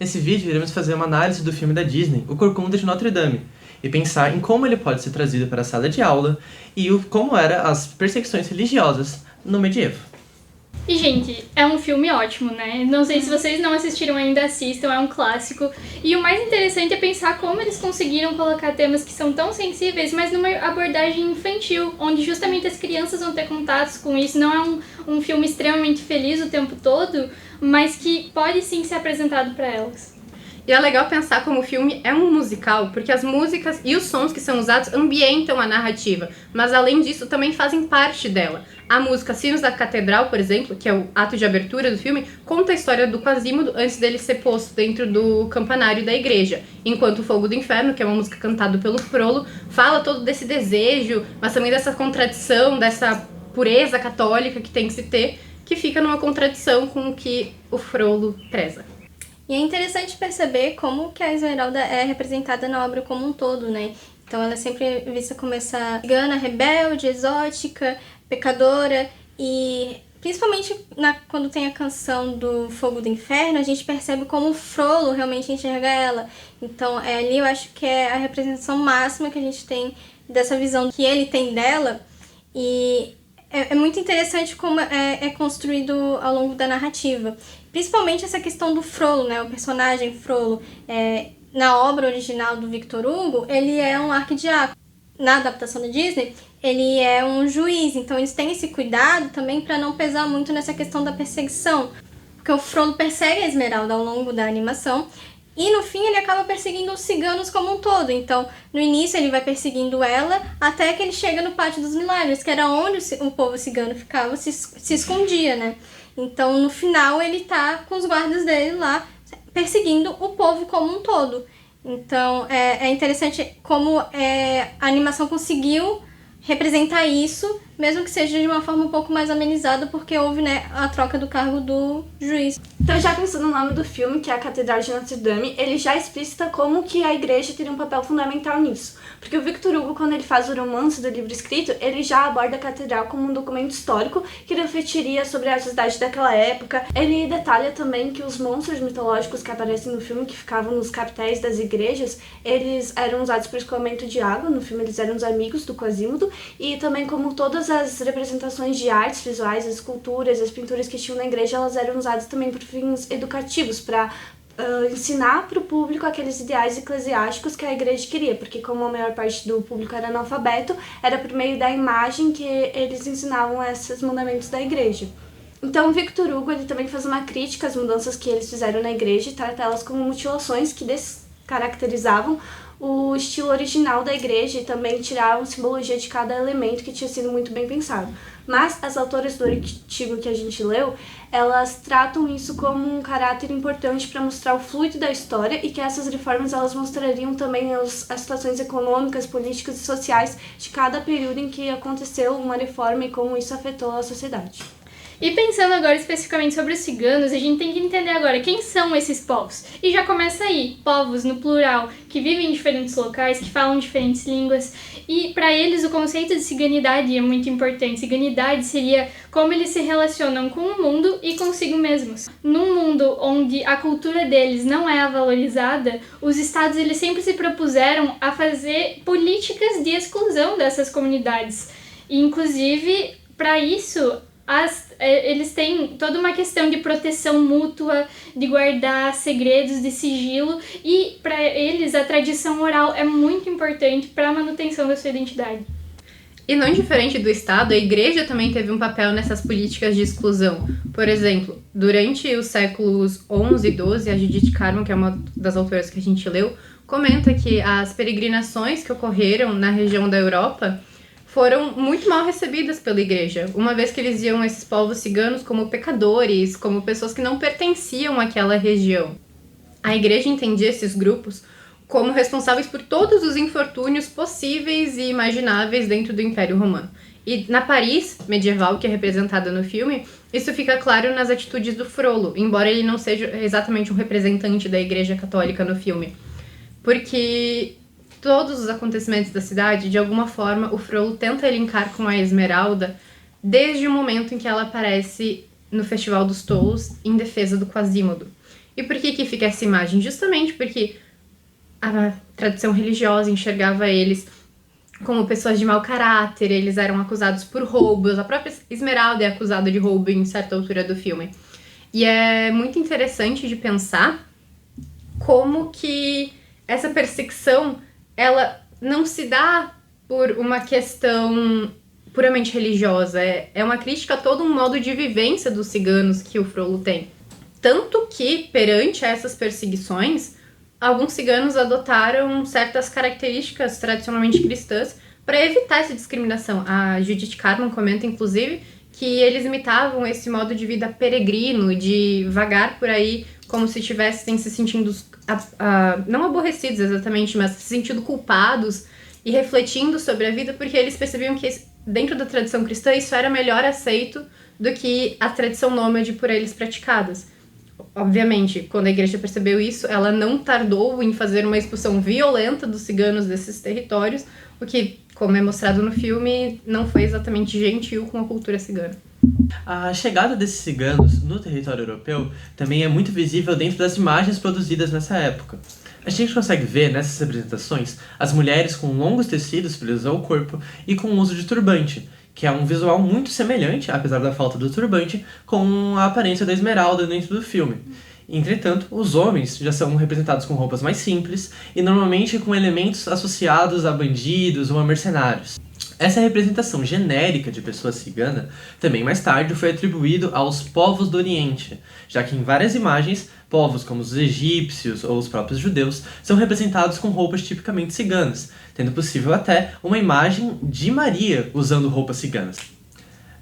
Nesse vídeo, iremos fazer uma análise do filme da Disney, O Corcunda de Notre Dame, e pensar em como ele pode ser trazido para a sala de aula e como eram as perseguições religiosas no medievo. E, gente, é um filme ótimo, né? Não sei se vocês não assistiram ainda, assistam, é um clássico. E o mais interessante é pensar como eles conseguiram colocar temas que são tão sensíveis, mas numa abordagem infantil, onde justamente as crianças vão ter contatos com isso. Não é um filme extremamente feliz o tempo todo, mas que pode sim ser apresentado para elas. E é legal pensar como o filme é um musical, porque as músicas e os sons que são usados ambientam a narrativa, mas além disso também fazem parte dela. A música Sinos da Catedral, por exemplo, que é o ato de abertura do filme, conta a história do Quasimodo antes dele ser posto dentro do campanário da igreja, enquanto o Fogo do Inferno, que é uma música cantada pelo Frollo, fala todo desse desejo, mas também dessa contradição, dessa pureza católica que tem que se ter, que fica numa contradição com o que o Frollo preza. E é interessante perceber como que a Esmeralda é representada na obra como um todo, né? Então ela é sempre vista como essa cigana rebelde, exótica, pecadora, e principalmente quando tem a canção do Fogo do Inferno, a gente percebe como o Frollo realmente enxerga ela. Então ali eu acho que é a representação máxima que a gente tem dessa visão que ele tem dela, e é muito interessante como é construído ao longo da narrativa. Principalmente essa questão do Frollo, né? O personagem Frollo, na obra original do Victor Hugo, ele é um arquidiácono. Na adaptação da Disney, ele é um juiz. Então eles têm esse cuidado também para não pesar muito nessa questão da perseguição. Porque o Frollo persegue a Esmeralda ao longo da animação, e no fim ele acaba perseguindo os ciganos como um todo. Então, no início ele vai perseguindo ela até que ele chega no Pátio dos Milagres, que era onde o povo cigano ficava, se escondia, né? Então, no final, ele tá com os guardas dele lá, perseguindo o povo como um todo. Então, é interessante como a animação conseguiu representar isso, mesmo que seja de uma forma um pouco mais amenizada, porque houve, né, a troca do cargo do juiz. Então, já pensando no nome do filme, que é a Catedral de Notre Dame, ele já explicita como que a igreja teria um papel fundamental nisso. Porque o Victor Hugo, quando ele faz o romance do livro escrito, ele já aborda a catedral como um documento histórico que refletiria sobre a sociedade daquela época. Ele detalha também que os monstros mitológicos que aparecem no filme, que ficavam nos capitéis das igrejas, eles eram usados para escoamento de água. No filme eles eram os amigos do Quasimodo. E também como todas as representações de artes visuais, as esculturas, as pinturas que tinham na igreja, elas eram usadas também por fins educativos, para ensinar para o público aqueles ideais eclesiásticos que a igreja queria, porque como a maior parte do público era analfabeto, era por meio da imagem que eles ensinavam esses mandamentos da igreja. Então, Victor Hugo ele também faz uma crítica às mudanças que eles fizeram na igreja e trata elas como mutilações que descaracterizavam o estilo original da igreja e também tiraram simbologia de cada elemento que tinha sido muito bem pensado. Mas as autoras do artigo que a gente leu, elas tratam isso como um caráter importante para mostrar o fluido da história e que essas reformas elas mostrariam também as situações econômicas, políticas e sociais de cada período em que aconteceu uma reforma e como isso afetou a sociedade. E pensando agora especificamente sobre os ciganos, a gente tem que entender agora quem são esses povos. E já começa aí, povos no plural, que vivem em diferentes locais, que falam diferentes línguas. E para eles o conceito de ciganidade é muito importante. Ciganidade seria como eles se relacionam com o mundo e consigo mesmos. Num mundo onde a cultura deles não é valorizada, os estados eles sempre se propuseram a fazer políticas de exclusão dessas comunidades. E, inclusive, para isso, eles têm toda uma questão de proteção mútua, de guardar segredos, de sigilo, e para eles a tradição oral é muito importante para a manutenção da sua identidade. E não diferente do Estado, a igreja também teve um papel nessas políticas de exclusão. Por exemplo, durante os séculos XI e XII, a Judith Carman, que é uma das autoras que a gente leu, comenta que as peregrinações que ocorreram na região da Europa foram muito mal recebidas pela igreja, uma vez que eles viam esses povos ciganos como pecadores, como pessoas que não pertenciam àquela região. A igreja entendia esses grupos como responsáveis por todos os infortúnios possíveis e imagináveis dentro do Império Romano. E na Paris medieval, que é representada no filme, isso fica claro nas atitudes do Frollo, embora ele não seja exatamente um representante da Igreja Católica no filme. Porque todos os acontecimentos da cidade, de alguma forma, o Frollo tenta linkar com a Esmeralda desde o momento em que ela aparece no Festival dos Touros em defesa do Quasimodo. E por que fica essa imagem? Justamente porque a tradição religiosa enxergava eles como pessoas de mau caráter, eles eram acusados por roubos, a própria Esmeralda é acusada de roubo em certa altura do filme. E é muito interessante de pensar como que essa perseguição, ela não se dá por uma questão puramente religiosa, é uma crítica a todo um modo de vivência dos ciganos que o Frollo tem. Tanto que, perante essas perseguições, alguns ciganos adotaram certas características tradicionalmente cristãs para evitar essa discriminação. A Judith Carman comenta, inclusive, que eles imitavam esse modo de vida peregrino, de vagar por aí como se estivessem se sentindo, não aborrecidos exatamente, mas se sentindo culpados e refletindo sobre a vida, porque eles percebiam que dentro da tradição cristã isso era melhor aceito do que a tradição nômade por eles praticadas. Obviamente, quando a igreja percebeu isso, ela não tardou em fazer uma expulsão violenta dos ciganos desses territórios, o que, como é mostrado no filme, não foi exatamente gentil com a cultura cigana. A chegada desses ciganos no território europeu também é muito visível dentro das imagens produzidas nessa época. A gente consegue ver nessas representações as mulheres com longos tecidos presos ao corpo e com o uso de turbante, que é um visual muito semelhante, apesar da falta do turbante, com a aparência da Esmeralda dentro do filme. Entretanto, os homens já são representados com roupas mais simples e normalmente com elementos associados a bandidos ou a mercenários. Essa representação genérica de pessoa cigana também mais tarde foi atribuído aos povos do Oriente, já que em várias imagens, povos como os egípcios ou os próprios judeus são representados com roupas tipicamente ciganas, tendo possível até uma imagem de Maria usando roupas ciganas.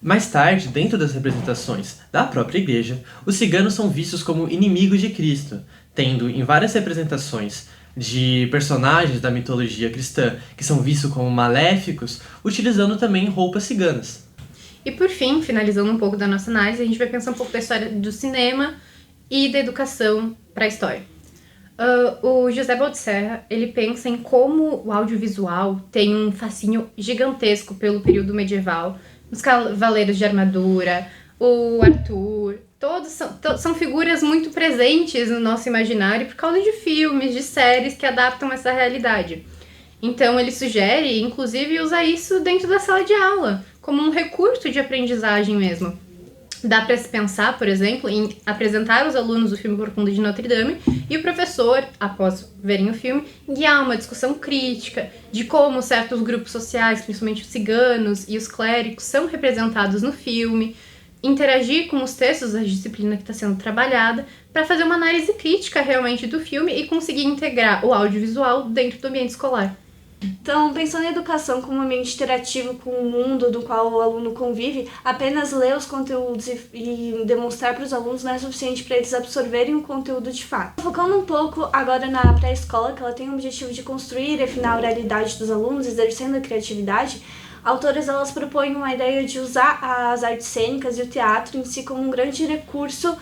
Mais tarde, dentro das representações da própria igreja, os ciganos são vistos como inimigos de Cristo, tendo em várias representações de personagens da mitologia cristã que são vistos como maléficos, utilizando também roupas ciganas. E por fim, finalizando um pouco da nossa análise, a gente vai pensar um pouco da história do cinema e da educação para a história. O José Baldassarre, ele pensa em como o audiovisual tem um fascínio gigantesco pelo período medieval, os cavaleiros de armadura, o Arthur, todos são figuras muito presentes no nosso imaginário por causa de filmes, de séries que adaptam essa realidade. Então ele sugere, inclusive, usar isso dentro da sala de aula, como um recurso de aprendizagem mesmo. Dá para se pensar, por exemplo, em apresentar aos alunos o filme Corcunda de Notre Dame e o professor, após verem o filme, guiar uma discussão crítica de como certos grupos sociais, principalmente os ciganos e os clérigos, são representados no filme, interagir com os textos da disciplina que está sendo trabalhada para fazer uma análise crítica realmente do filme e conseguir integrar o audiovisual dentro do ambiente escolar. Então, pensando em educação como um ambiente interativo com o mundo do qual o aluno convive, apenas ler os conteúdos e demonstrar para os alunos não é suficiente para eles absorverem o conteúdo de fato. Focando um pouco agora na pré-escola, que ela tem o objetivo de construir e afinar a oralidade dos alunos, exercendo a criatividade, autoras elas propõem uma ideia de usar as artes cênicas e o teatro em si como um grande recurso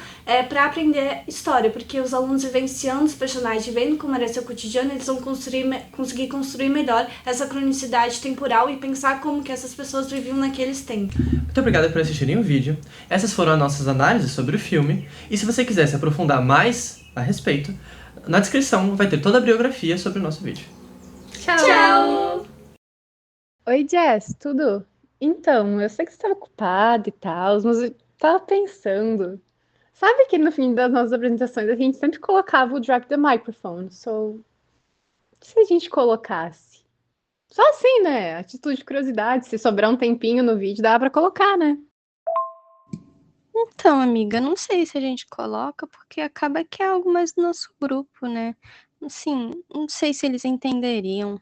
para aprender história, porque os alunos vivenciando os personagens, vendo como era seu cotidiano, eles vão conseguir construir melhor essa cronicidade temporal e pensar como que essas pessoas viviam naqueles tempos. Muito obrigado por assistirem o vídeo. Essas foram as nossas análises sobre o filme, e se você quiser se aprofundar mais a respeito, na descrição vai ter toda a biografia sobre o nosso vídeo. Tchau! Oi, Jess, tudo? Então, eu sei que você estava ocupada e tal, mas eu tava pensando. Sabe que no fim das nossas apresentações a gente sempre colocava o drop the microphone, se a gente colocasse? Só assim, né? Atitude de curiosidade, se sobrar um tempinho no vídeo, dá pra colocar, né? Então, amiga, não sei se a gente coloca, porque acaba que é algo mais do nosso grupo, né? Assim, não sei se eles entenderiam.